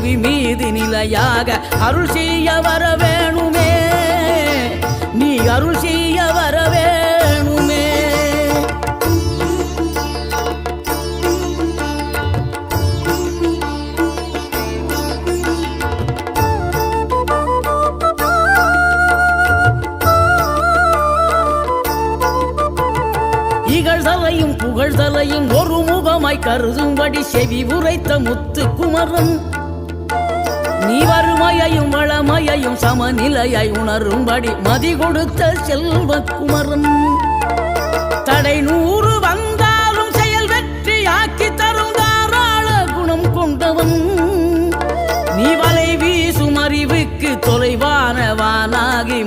புவி மீது நிலையாக அருள் செய்ய வர வேணுமே, நீ அருள் செய்ய வர வேணுமே. இகழ்தலையும் புகழ்தலையும் ஒரு முகமாய் கருதும்படி செவி உரைத்த முத்து குமரன், நீ வறுமையையும் வளமையையும் சமநிலையை உணரும்படி மதி கொடுத்த செல்வ குமரன். தடை 100 வந்தாலும் செயல் வெற்றி ஆக்கி தரும் தாராள குணம் கொண்டவன், நீ வலை வீசும் அறிவுக்கு தொலைவானவானாகி